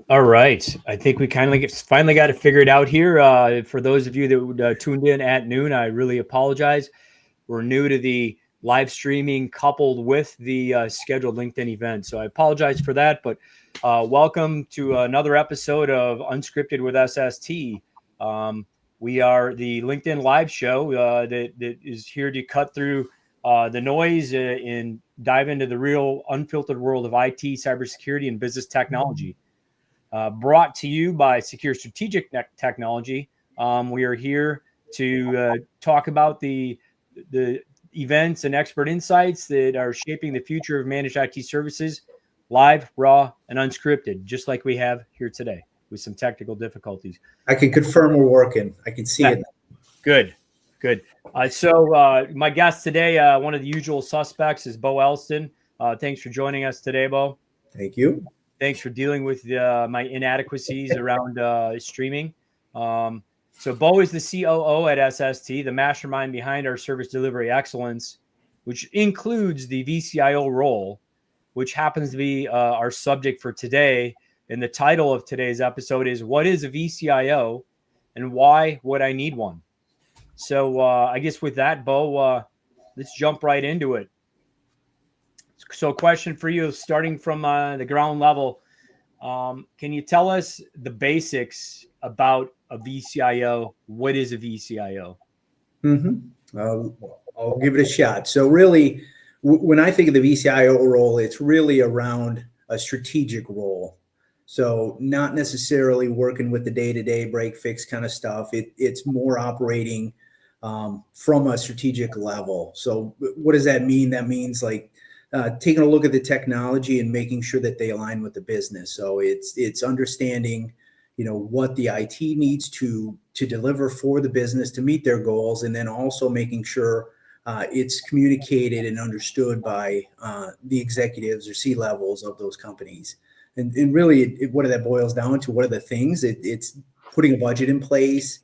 All right. I think we finally got it figured out here. For those of you that tuned in at noon, I really apologize. We're new to the live streaming coupled with the scheduled LinkedIn event. So I apologize for that. But welcome to another episode of Unscripted with SST. Um, we are the LinkedIn live show that is here to cut through the noise and dive into the real unfiltered world of IT, cybersecurity, and business technology. Brought to you by Secure Strategic Technology. We are here to talk about the events and expert insights that are shaping the future of managed IT services, live, raw, and unscripted, just like we have here today with some technical difficulties. I can confirm we're working. I can see it. Good. My guest today, one of the usual suspects, is Bo Elston. Thanks for joining us today, Bo. Thank you. Thanks for dealing with my inadequacies around streaming. So Bo is the COO at SST, the mastermind behind our service delivery excellence, which includes the vCIO role, which happens to be our subject for today. And the title of today's episode is "What is a vCIO and why would I need one?" So I guess with that, Bo, let's jump right into it. So question for you, starting from the ground level. Can you tell us the basics about a vCIO? What is a vCIO? I'll give it a shot. So really, when I think of the vCIO role, it's really around a strategic role. So not necessarily working with the day-to-day break fix kind of stuff. It's more operating from a strategic level. So what does that mean? That means like taking a look at the technology and making sure that they align with the business. So it's understanding, what the IT needs to deliver for the business to meet their goals, and then also making sure it's communicated and understood by the executives or C-levels of those companies. And really, what that boils down to, what are the things? It's putting a budget in place,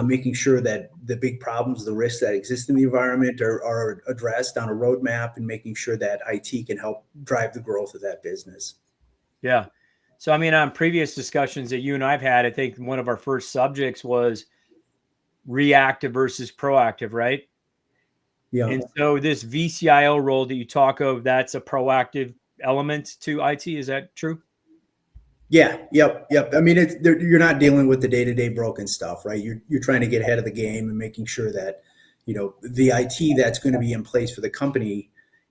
making sure that the big problems, the risks that exist in the environment are addressed on a roadmap, and making sure that IT can help drive the growth of that business. Yeah. So, I mean, on previous discussions that you and I've had, I think one of our first subjects was reactive versus proactive, right? Yeah. And so this vCIO role that you talk of, that's a proactive element to IT. Is that true? Yeah. Yep. I mean, you're not dealing with the day-to-day broken stuff, right? You're trying to get ahead of the game and making sure that, the IT that's going to be in place for the company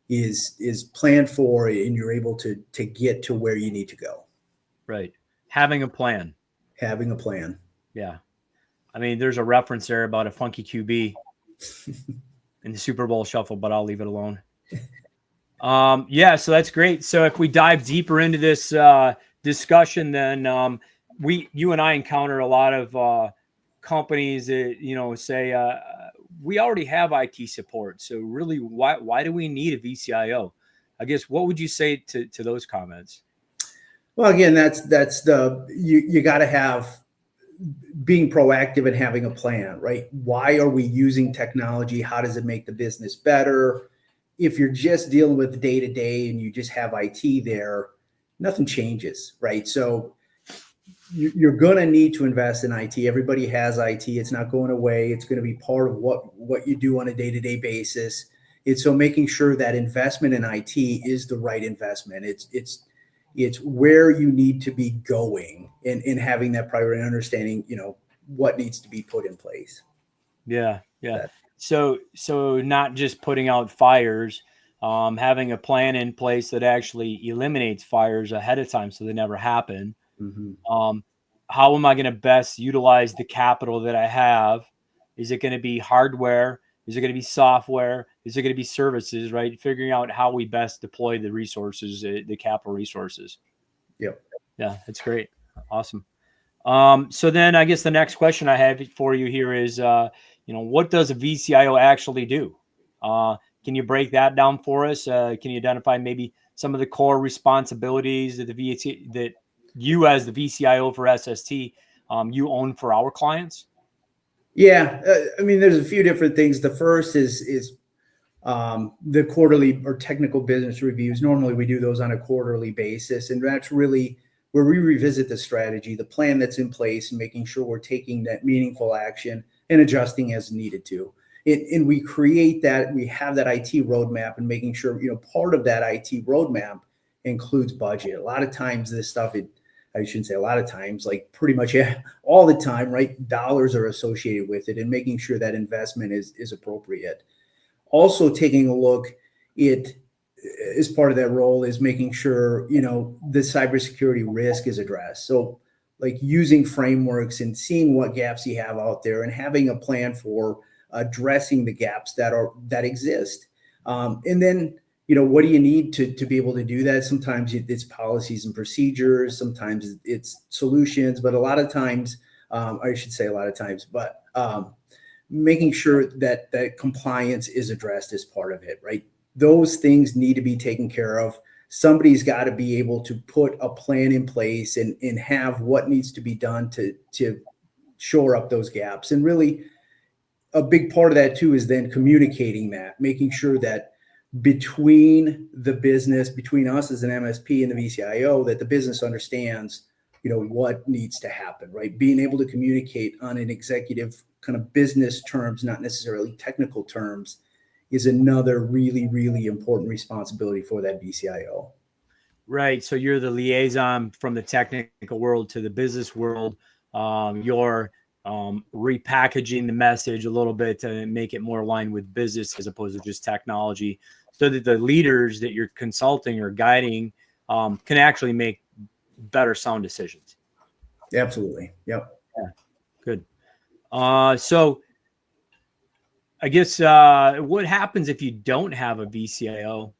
is planned for, and you're able to get to where you need to go. Right. Having a plan. Yeah. I mean, there's a reference there about a funky QB in the Super Bowl shuffle, but I'll leave it alone. So that's great. So if we dive deeper into this discussion, then you and I encounter a lot of companies that say we already have IT support. So really, why do we need a vCIO? I guess what would you say to those comments? Well, again, that's you got to have being proactive and having a plan, right? Why are we using technology? How does it make the business better? If you're just dealing with day to day and you just have IT there, nothing changes, right? So you're going to need to invest in IT. Everybody has IT. It's not going away. It's going to be part of what you do on a day-to-day basis. It's so making sure that investment in IT is the right investment. It's where you need to be going, and having that priority and understanding, what needs to be put in place. Yeah. So not just putting out fires, having a plan in place that actually eliminates fires ahead of time so they never happen. Mm-hmm. How am I going to best utilize the capital that I have? Is it going to be hardware? Is it going to be software? Is it going to be services, right? Figuring out how we best deploy the resources, the capital resources. Yep. Yeah, that's great. Awesome. So then I guess the next question I have for you here is, what does a vCIO actually do? Can you break that down for us? Can you identify maybe some of the core responsibilities that that you as the vCIO for SST, you own for our clients? Yeah. I mean, there's a few different things. The first is the quarterly or technical business reviews. Normally we do those on a quarterly basis, and that's really where we revisit the strategy, the plan that's in place, and making sure we're taking that meaningful action and adjusting as needed to. And we create that, we have that IT roadmap, and making sure, part of that IT roadmap includes budget. A lot of times this stuff, I shouldn't say a lot of times, like pretty much all the time, right? Dollars are associated with it, and making sure that investment is appropriate. Also taking a look, it as part of that role is making sure, the cybersecurity risk is addressed. So like using frameworks and seeing what gaps you have out there and having a plan for addressing the gaps that exist. And then, what do you need to be able to do that? Sometimes it's policies and procedures, sometimes it's solutions, but a lot of times, I should say a lot of times, but making sure that compliance is addressed as part of it, right? Those things need to be taken care of. Somebody's got to be able to put a plan in place and have what needs to be done to shore up those gaps. And really, a big part of that too is then communicating that, making sure that between the business, between us as an MSP and the vCIO, that the business understands, what needs to happen, right? Being able to communicate on an executive kind of business terms, not necessarily technical terms, is another really, really important responsibility for that vCIO. Right. So you're the liaison from the technical world to the business world. You're repackaging the message a little bit to make it more aligned with business as opposed to just technology, so that the leaders that you're consulting or guiding can actually make better sound decisions. Absolutely. Yep. Yeah. Good. So I guess what happens if you don't have a vCIO,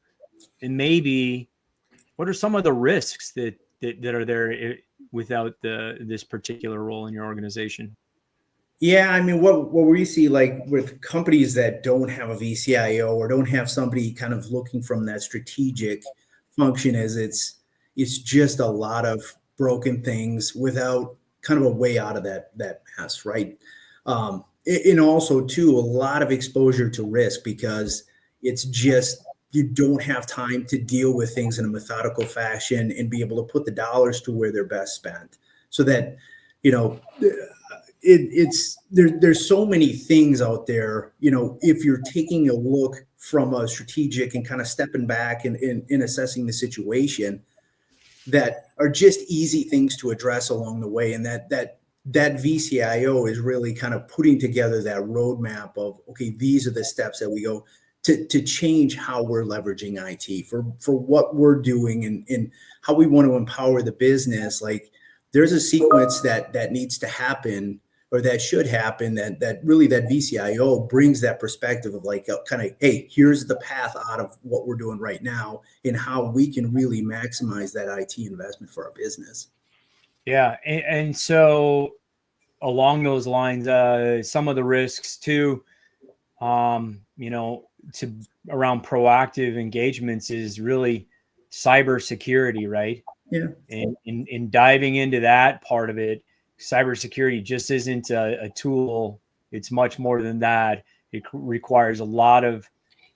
and maybe what are some of the risks that are there without this particular role in your organization? Yeah, I mean, what we see, like with companies that don't have a vCIO or don't have somebody kind of looking from that strategic function, is it's just a lot of broken things without kind of a way out of that mess, right? And also too, a lot of exposure to risk, because it's just, you don't have time to deal with things in a methodical fashion and be able to put the dollars to where they're best spent, so that, there's so many things out there, if you're taking a look from a strategic and kind of stepping back and in assessing the situation, that are just easy things to address along the way. And that vCIO is really kind of putting together that roadmap of, okay, these are the steps that we go to change how we're leveraging IT for what we're doing and how we want to empower the business. Like, there's a sequence that needs to happen, or that should happen, that really that vCIO brings that perspective of like, kind of, hey, here's the path out of what we're doing right now and how we can really maximize that IT investment for our business. Yeah. And so along those lines, some of the risks too, to around proactive engagements is really cybersecurity, right? Yeah. And in diving into that part of it, cybersecurity just isn't a tool. It's much more than that. It requires a lot of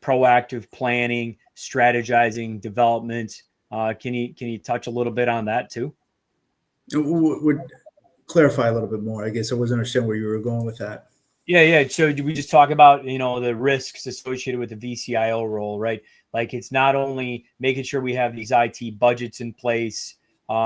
proactive planning, strategizing, development. Can you touch a little bit on that too? Would clarify a little bit more. I guess I wasn't understanding where you were going with that. Yeah. So do we just talk about, the risks associated with the vCIO role, right? Like, it's not only making sure we have these IT budgets in place,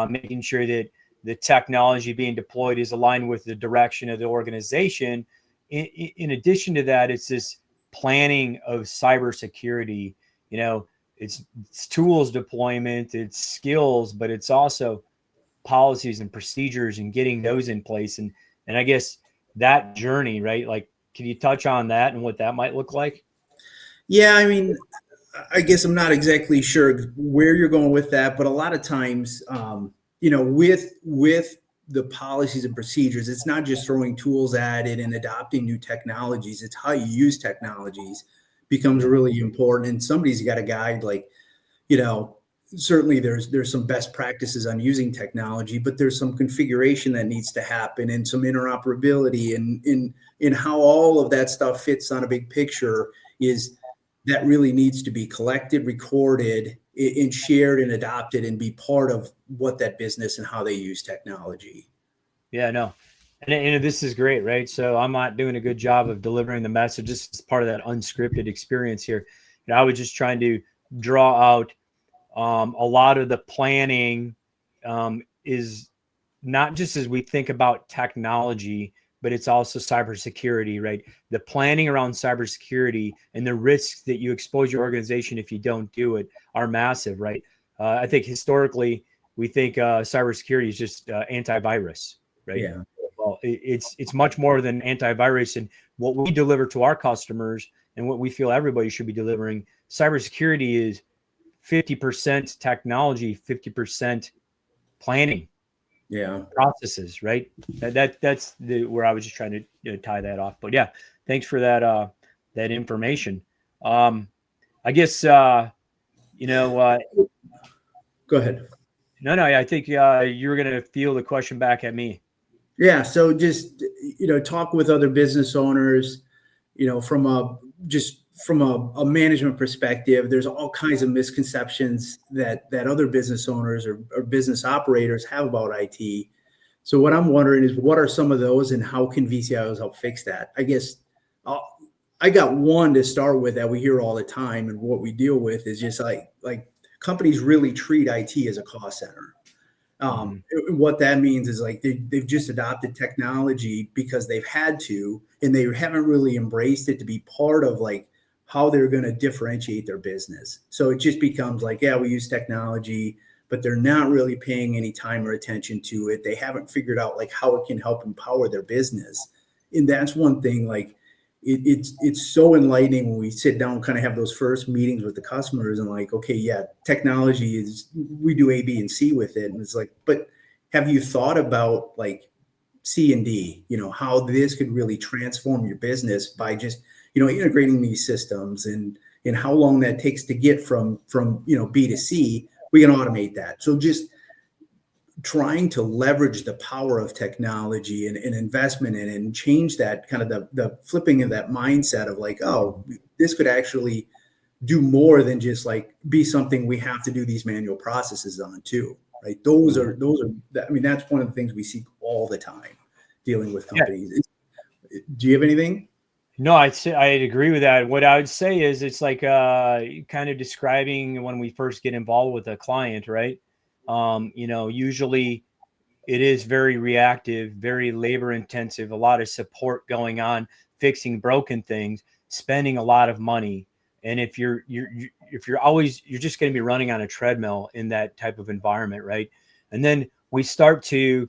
making sure that the technology being deployed is aligned with the direction of the organization. In addition to that, it's this planning of cybersecurity. It's tools deployment, it's skills, but it's also policies and procedures and getting those in place. And I guess that journey, right? Like, can you touch on that and what that might look like? Yeah, I mean, I guess I'm not exactly sure where you're going with that, but a lot of times, with the policies and procedures, it's not just throwing tools at it and adopting new technologies. It's how you use technologies becomes really important. And somebody's got to guide, like, certainly there's some best practices on using technology, but there's some configuration that needs to happen and some interoperability, and in how all of that stuff fits on a big picture is that really needs to be collected, recorded, and shared and adopted and be part of what that business and how they use technology. Yeah, no. And this is great, right? So I'm not doing a good job of delivering the message. This is part of that unscripted experience here. I was just trying to draw out a lot of the planning is not just as we think about technology, but it's also cybersecurity, right? The planning around cybersecurity and the risks that you expose your organization if you don't do it are massive, right? I think historically we think cybersecurity is just antivirus, right? Yeah. Well, it's much more than antivirus, and what we deliver to our customers and what we feel everybody should be delivering. Cybersecurity is 50% technology, 50% planning. Yeah. Processes, right? That's where I was just trying to tie that off. But yeah, thanks for that information. I guess Go ahead. no, I think you were gonna field the question back at me. Yeah. So just, talk with other business owners, from a management perspective. There's all kinds of misconceptions that other business owners or business operators have about IT. So what I'm wondering is, what are some of those, and how can vCIOs help fix that? I guess I got one to start with that we hear all the time, and what we deal with is just like companies really treat IT as a cost center. What that means is, like, they've just adopted technology because they've had to, and they haven't really embraced it to be part of, like, how they're going to differentiate their business. So it just becomes like, yeah, we use technology, but they're not really paying any time or attention to it. They haven't figured out, like, how it can help empower their business. And that's one thing, like, it's so enlightening when we sit down, kind of have those first meetings with the customers, and like, okay, yeah, technology is, we do A, B, and C with it. And it's like, but have you thought about, like, C and D, how this could really transform your business by just, integrating these systems, and how long that takes to get from B to C. We can automate that. So just trying to leverage the power of technology and investment in it, and change that kind of the flipping of that mindset of, like, oh, this could actually do more than just, like, be something we have to do these manual processes on too, right? Those are, I mean, that's one of the things we see all the time dealing with companies. Yeah. Do you have anything? No, I'd agree with that. What I would say is, it's like kind of describing when we first get involved with a client, right? Usually it is very reactive, very labor intensive, a lot of support going on, fixing broken things, spending a lot of money. And if you're always, you're just going to be running on a treadmill in that type of environment, right? And then we start to,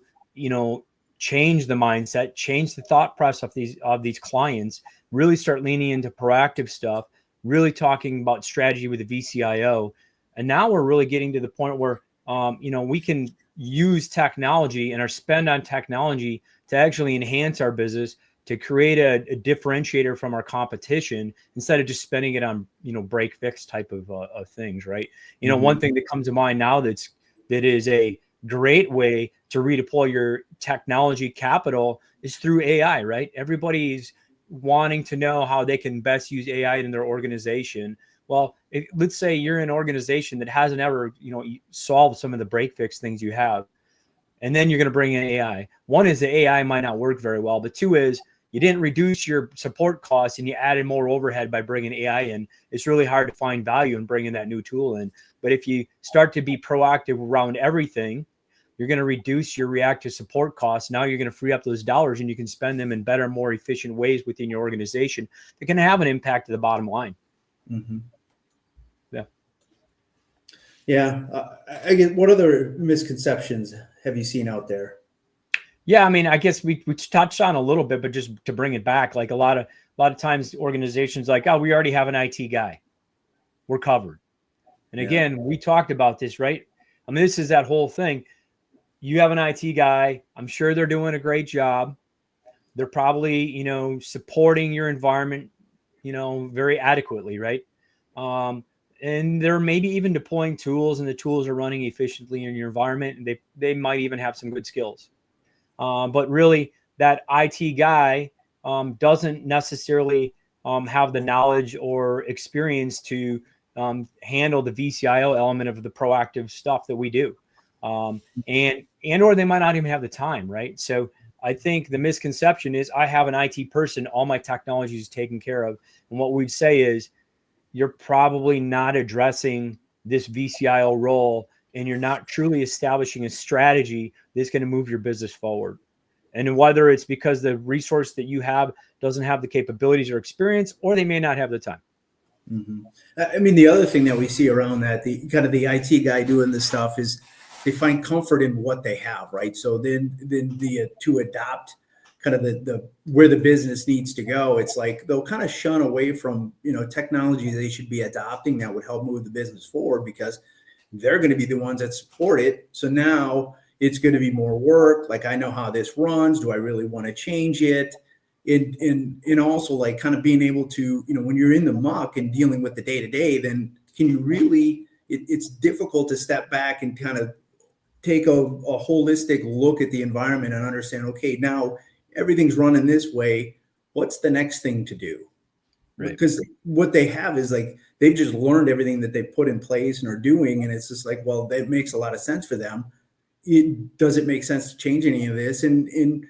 change the mindset, change the thought process of these clients, really start leaning into proactive stuff, really talking about strategy with the vCIO. And now we're really getting to the point where we can use technology and our spend on technology to actually enhance our business, to create a differentiator from our competition, instead of just spending it on, break fix type of things, right? One thing that comes to mind now that is a great way to redeploy your technology capital is through AI, right? Everybody's wanting to know how they can best use AI in their organization. Well, let's say you're an organization that hasn't ever, solved some of the break fix things you have, and then you're going to bring in AI. One is the AI might not work very well, but two is you didn't reduce your support costs and you added more overhead by bringing AI in. It's really hard to find value in bringing that new tool in. But if you start to be proactive around everything, you're going to reduce your reactive support costs. Now you're going to free up those dollars, and you can spend them in better, more efficient ways within your organization that can have an impact to the bottom line. Mm-hmm. Yeah. Yeah. I get, what other misconceptions have you seen out there? Yeah, I mean, I guess we touched on a little bit, but just to bring it back, like a lot of times organizations like, oh, we already have an IT guy, we're covered. And again, we talked about this, right? I mean, this is that whole thing. You have an IT guy. I'm sure they're doing a great job. They're probably, supporting your environment, very adequately, right? And they're maybe even deploying tools, and the tools are running efficiently in your environment, and they might even have some good skills. But really, that IT guy doesn't necessarily have the knowledge or experience to handle the vCIO element of the proactive stuff that we do. And or they might not even have the time, right? So I think the misconception is I have an IT person, all my technology is taken care of. And what we'd say is you're probably not addressing this vCIO role, and you're not truly establishing a strategy that's going to move your business forward. And whether it's because the resource that you have doesn't have the capabilities or experience, or they may not have the time. Mm-hmm. I mean, the other thing that we see around that, the kind of the IT guy doing this stuff is they find comfort in what they have, right? So then the to adopt kind of the where the business needs to go, it's like they'll kind of shun away from, you know, technology they should be adopting that would help move the business forward, because they're going to be the ones that support it. So now it's going to be more work. Like, I know how this runs. Do I really want to change it? And also, like, kind of being able to, you know, when you're in the muck and dealing with the day to day, then can you really, it's difficult to step back and kind of take a holistic look at the environment and understand, okay, now everything's running this way. What's the next thing to do? Right. Because what they have is like, they've just learned everything that they put in place and are doing. And it's just like, well, that makes a lot of sense for them. Does it make sense to change any of this? And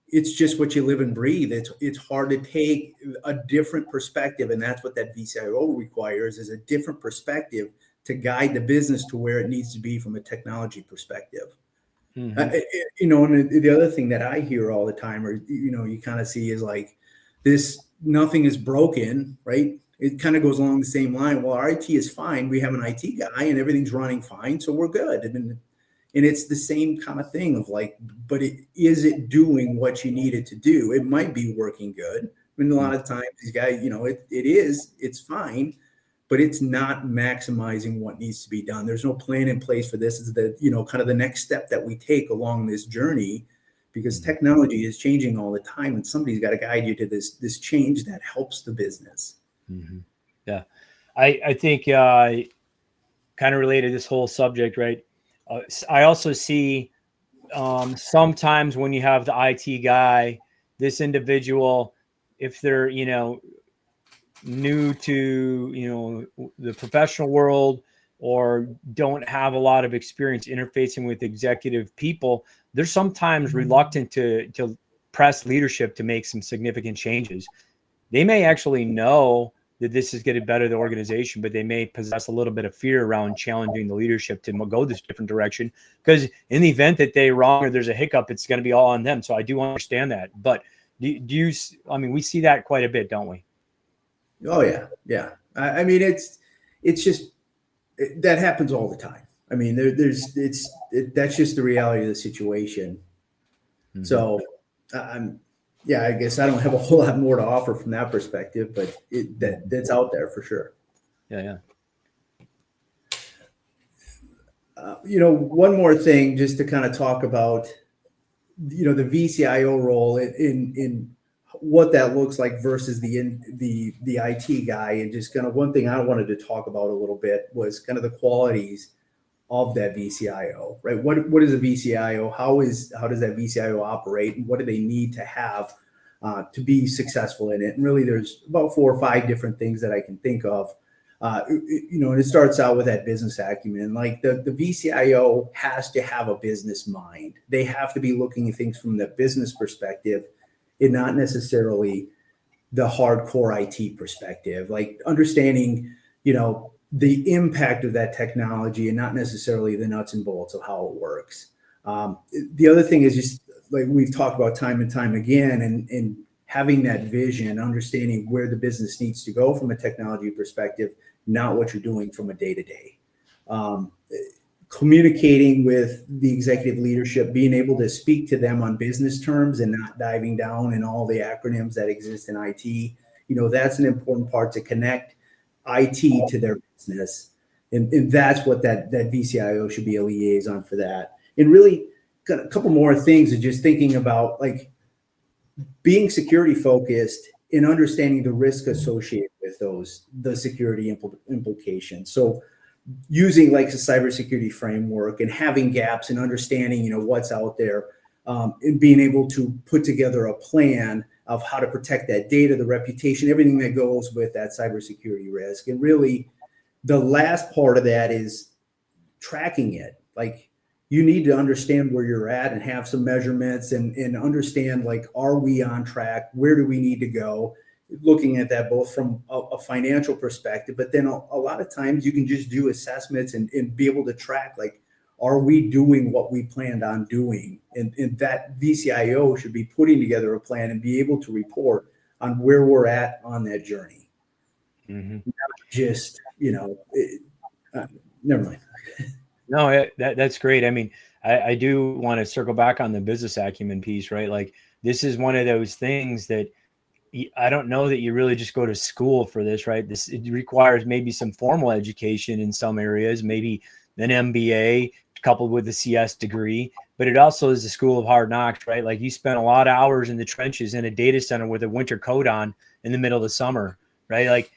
it's just what you live and breathe. It's hard to take a different perspective. And that's what that vCIO requires, is a different perspective to guide the business to where it needs to be from a technology perspective. Mm-hmm. You know, and the other thing that I hear all the time, or, you know, you kind of see is like this, nothing is broken, right? It kind of goes along the same line. Well, our IT is fine. We have an IT guy and everything's running fine, so we're good. And it's the same kind of thing of like, but is it doing what you need it to do? It might be working good. I mean, a lot of times these guys, you know, it's fine, but it's not maximizing what needs to be done. There's no plan in place for this. Is the, you know, kind of the next step that we take along this journey, because technology is changing all the time, and somebody's got to guide you to this change that helps the business. Mm-hmm. Yeah, I think kind of related to this whole subject, right? I also see sometimes when you have the IT guy, this individual, if they're, you know, new to, you know, the professional world, or don't have a lot of experience interfacing with executive people, they're sometimes reluctant to press leadership to make some significant changes. They may actually know that this is going to better the organization, but they may possess a little bit of fear around challenging the leadership to go this different direction, because in the event that they're wrong or there's a hiccup, it's going to be all on them. So I do understand that. But do you, I mean, we see that quite a bit, don't we? Oh yeah. Yeah. I mean, it's just, that happens all the time. I mean, that's just the reality of the situation. Mm-hmm. So yeah, I guess I don't have a whole lot more to offer from that perspective, but that's out there for sure. Yeah. You know, one more thing, just to kind of talk about, you know, the vCIO role in what that looks like versus the IT guy. And just kind of one thing I wanted to talk about a little bit was kind of the qualities of that vCIO, right? What is a vCIO? How does that vCIO operate? And what do they need to have to be successful in it? And really, there's about 4 or 5 different things that I can think of. You know, and it starts out with that business acumen. Like the vCIO has to have a business mind. They have to be looking at things from the business perspective, and not necessarily the hardcore IT perspective. Like understanding, you know, the impact of that technology and not necessarily the nuts and bolts of how it works. The other thing is just like we've talked about time and time again, and having that vision, understanding where the business needs to go from a technology perspective, not what you're doing from a day-to-day. Communicating with the executive leadership, being able to speak to them on business terms and not diving down in all the acronyms that exist in IT. You know, that's an important part, to connect IT to their business. And that's what that vCIO should be, a liaison for that. And really got a couple more things of just thinking about, like being security focused and understanding the risk associated with the security implications. So using like a cybersecurity framework and having gaps and understanding, you know, what's out there, and being able to put together a plan of how to protect that data, the reputation, everything that goes with that cybersecurity risk. And really the last part of that is tracking it. Like, you need to understand where you're at and have some measurements and understand, like, are we on track? Where do we need to go? Looking at that both from a financial perspective, but then a lot of times you can just do assessments and be able to track, like, are we doing what we planned on doing? And that vCIO should be putting together a plan and be able to report on where we're at on that journey. Mm-hmm. Just, never mind. No, that's great. I mean, I do want to circle back on the business acumen piece, right? Like, this is one of those things that I don't know that you really just go to school for this, right? It requires maybe some formal education in some areas, maybe an MBA coupled with a CS degree, but it also is the school of hard knocks, right? Like, you spend a lot of hours in the trenches in a data center with a winter coat on in the middle of the summer, right? Like,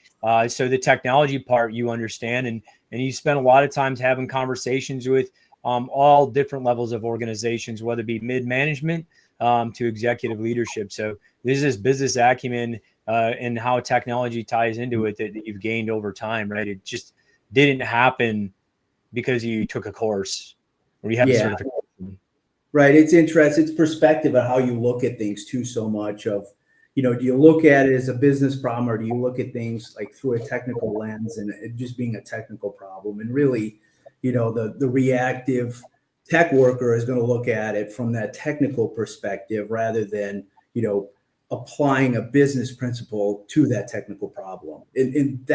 so the technology part you understand, and you spend a lot of times having conversations with all different levels of organizations, whether it be mid-management to executive leadership. So this is business acumen and how technology ties into it that you've gained over time, right? It just didn't happen because you took a course or you have a certification. Right. It's interesting. It's perspective of how you look at things too, so much of, do you look at it as a business problem, or do you look at things like through a technical lens and it just being a technical problem? And really, the reactive tech worker is going to look at it from that technical perspective rather than, applying a business principle to that technical problem. And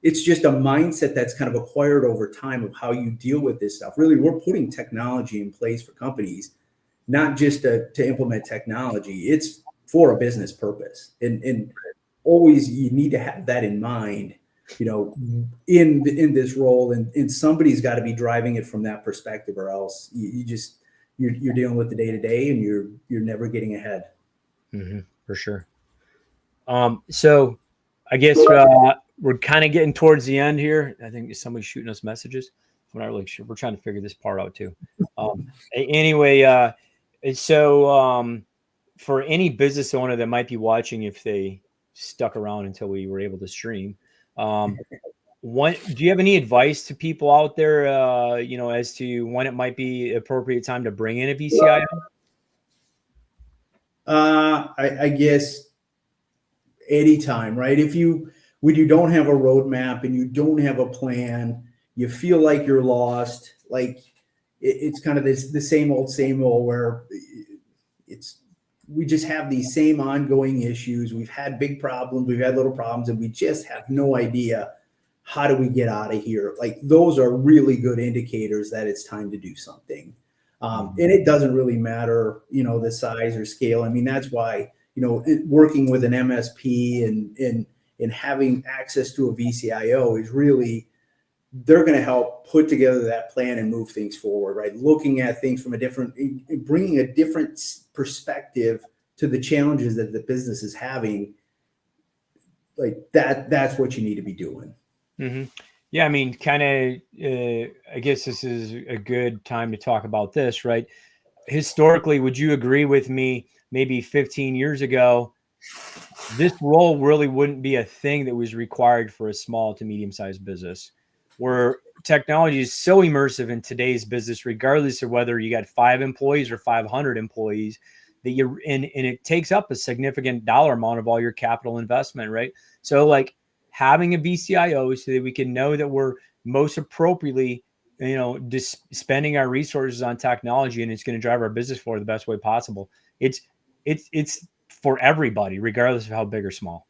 it's just a mindset that's kind of acquired over time of how you deal with this stuff. Really, we're putting technology in place for companies, not just to implement technology. It's for a business purpose. And always you need to have that in mind, in this role, and somebody's got to be driving it from that perspective, or else you're dealing with the day to day and you're never getting ahead. Mm-hmm, for sure. So I guess we're kind of getting towards the end here. I think somebody's shooting us messages. I'm not really sure. We're trying to figure this part out too. Anyway, so for any business owner that might be watching, if they stuck around until we were able to stream, do you have any advice to people out there, as to when it might be appropriate time to bring in a vCIO? I guess anytime, right? When you don't have a roadmap and you don't have a plan, you feel like you're lost. Like, it's kind of the same old where we just have these same ongoing issues. We've had big problems, we've had little problems, and we just have no idea, how do we get out of here? Like, those are really good indicators that it's time to do something. And it doesn't really matter, the size or scale. I mean, that's why, working with an MSP and having access to a vCIO is really, they're going to help put together that plan and move things forward, right? Looking at things from bringing a different perspective to the challenges that the business is having. Like, that's what you need to be doing. Mm-hmm. Yeah, I mean, kind of, I guess this is a good time to talk about this, right? Historically, would you agree with me, maybe 15 years ago, this role really wouldn't be a thing that was required for a small to medium-sized business, where technology is so immersive in today's business, regardless of whether you got 5 employees or 500 employees, that and it takes up a significant dollar amount of all your capital investment, right? So, like, having a vCIO so that we can know that we're most appropriately, just spending our resources on technology, and it's going to drive our business forward the best way possible. It's for everybody, regardless of how big or small.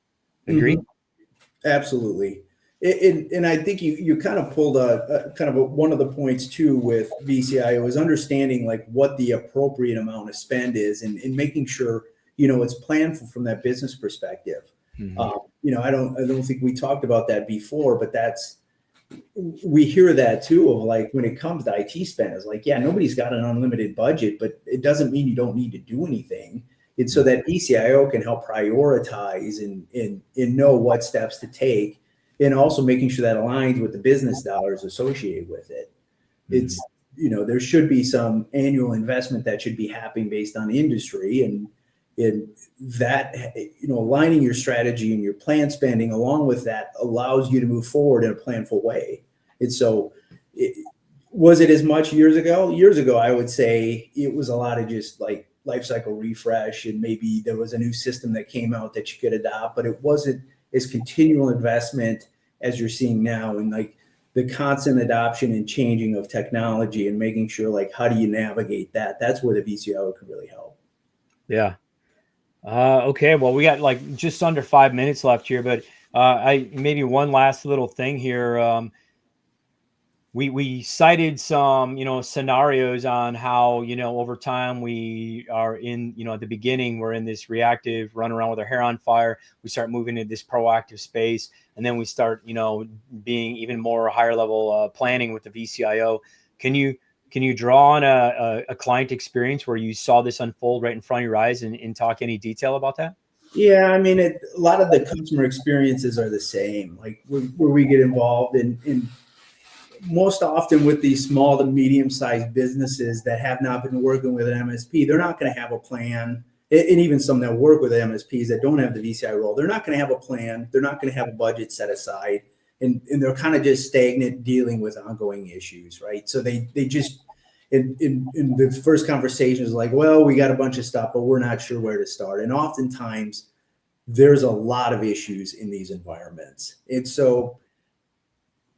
Agree? Mm-hmm. Absolutely. And I think you kind of pulled one of the points too with vCIO is understanding, like, what the appropriate amount of spend is, and making sure, it's planned from that business perspective. Mm-hmm. I don't think we talked about that before, but we hear that too, of, like, when it comes to IT spend, it's like, yeah, nobody's got an unlimited budget, but it doesn't mean you don't need to do anything. And so that vCIO can help prioritize and know what steps to take, and also making sure that aligns with the business dollars associated with it. Mm-hmm. It's, there should be some annual investment that should be happening based on industry, and And that, aligning your strategy and your plan spending along with that allows you to move forward in a planful way. And so was it as much years ago? Years ago, I would say it was a lot of just like life cycle refresh, and maybe there was a new system that came out that you could adopt, but it wasn't as continual investment as you're seeing now. And like the constant adoption and changing of technology and making sure, like, how do you navigate that? That's where the vCIO could really help. Yeah. Okay. Well, we got like just under 5 minutes left here, but maybe one last little thing here. We cited some, scenarios on how, over time we are in, at the beginning, we're in this reactive run around with our hair on fire. We start moving into this proactive space, and then we start, being even more higher level planning with the vCIO. Can you draw on a client experience where you saw this unfold right in front of your eyes and talk any detail about that? Yeah, I mean, a lot of the customer experiences are the same. Like where we get involved in most often with these small to medium-sized businesses that have not been working with an MSP, they're not going to have a plan. And even some that work with MSPs that don't have the VCI role, they're not going to have a plan. They're not going to have a budget set aside, and they're kind of just stagnant dealing with ongoing issues, right? So they just in the first conversation is like, well, we got a bunch of stuff, but we're not sure where to start. And oftentimes there's a lot of issues in these environments, and so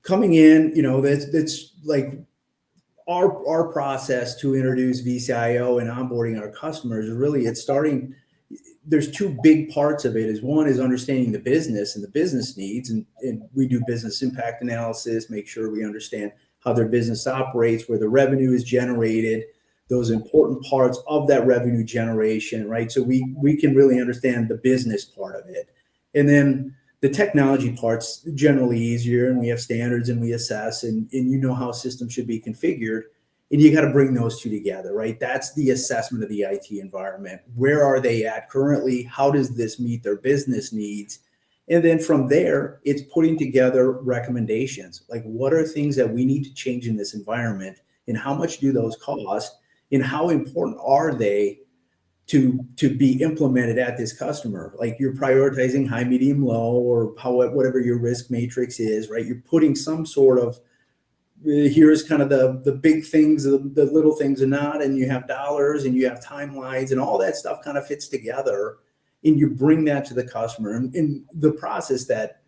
coming in, that's like our process to introduce vCIO and onboarding our customers. Really, it's starting. There's two big parts of it. Is one is understanding the business and the business needs, and we do business impact analysis, make sure we understand how their business operates, where the revenue is generated, those important parts of that revenue generation, right? So we can really understand the business part of it, and then the technology part's generally easier, and we have standards and we assess, and how systems should be configured, and you got to bring those two together, right? That's the assessment of the IT environment. Where are they at currently? How does this meet their business needs? And then from there, it's putting together recommendations. Like, what are things that we need to change in this environment, and how much do those cost, and how important are they to be implemented at this customer? Like, you're prioritizing high, medium, low, or whatever your risk matrix is, right? You're putting some sort of, here's kind of the big things, the little things are not, and you have dollars and you have timelines, and all that stuff kind of fits together, and you bring that to the customer. And the process that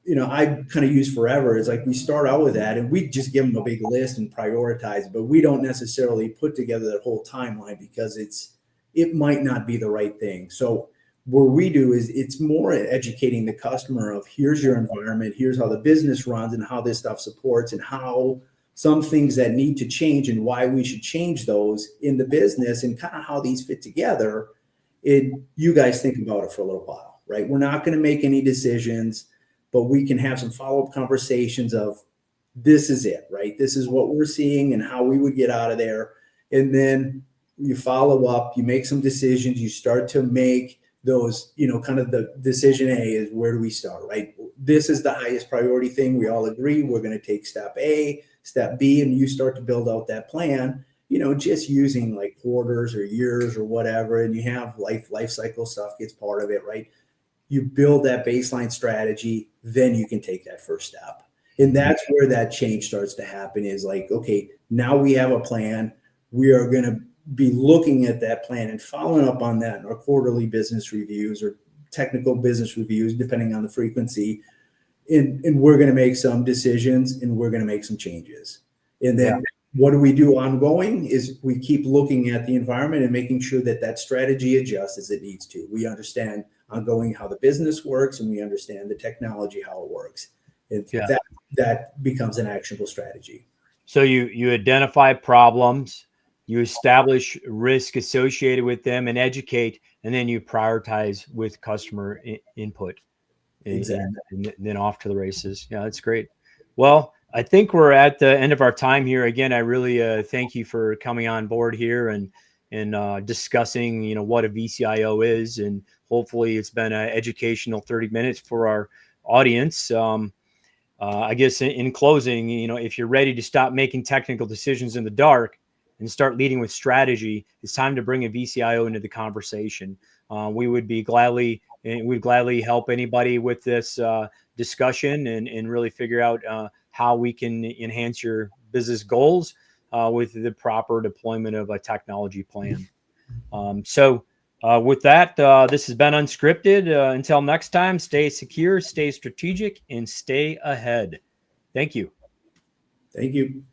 I kind of use forever is like, we start out with that and we just give them a big list and prioritize, but we don't necessarily put together that whole timeline because it might not be the right thing. So what we do is it's more educating the customer of, here's your environment, here's how the business runs and how this stuff supports, and how some things that need to change and why we should change those in the business, and kind of how these fit together. You guys think about it for a little while, right? We're not going to make any decisions, but we can have some follow-up conversations of, this is it, right? This is what we're seeing and how we would get out of there. And then you follow up, you make some decisions, you start to make those, kind of the decision A is, where do we start, right? This is the highest priority thing. We all agree we're going to take step A, step B, and you start to build out that plan, just using like quarters or years or whatever. And you have life cycle stuff gets part of it, right? You build that baseline strategy, then you can take that first step. And that's where that change starts to happen, is like, okay, now we have a plan. We are going to be looking at that plan and following up on that in our quarterly business reviews or technical business reviews, depending on the frequency. And we're going to make some decisions, and we're going to make some changes. And then what do we do ongoing is we keep looking at the environment and making sure that that strategy adjusts as it needs to. We understand ongoing how the business works, and we understand the technology, how it works. That becomes an actionable strategy. So you identify problems, you establish risk associated with them and educate, and then you prioritize with customer input. Exactly. And then off to the races. Yeah, that's great. Well, I think we're at the end of our time here. Again, I really thank you for coming on board here and discussing, what a vCIO is, and hopefully it's been an educational 30 minutes for our audience. I guess in closing, if you're ready to stop making technical decisions in the dark, and start leading with strategy, it's time to bring a vCIO into the conversation. We'd gladly help anybody with this discussion and really figure out how we can enhance your business goals with the proper deployment of a technology plan. With that, this has been Unscripted. Until next time, stay secure, stay strategic, and stay ahead. Thank you. Thank you.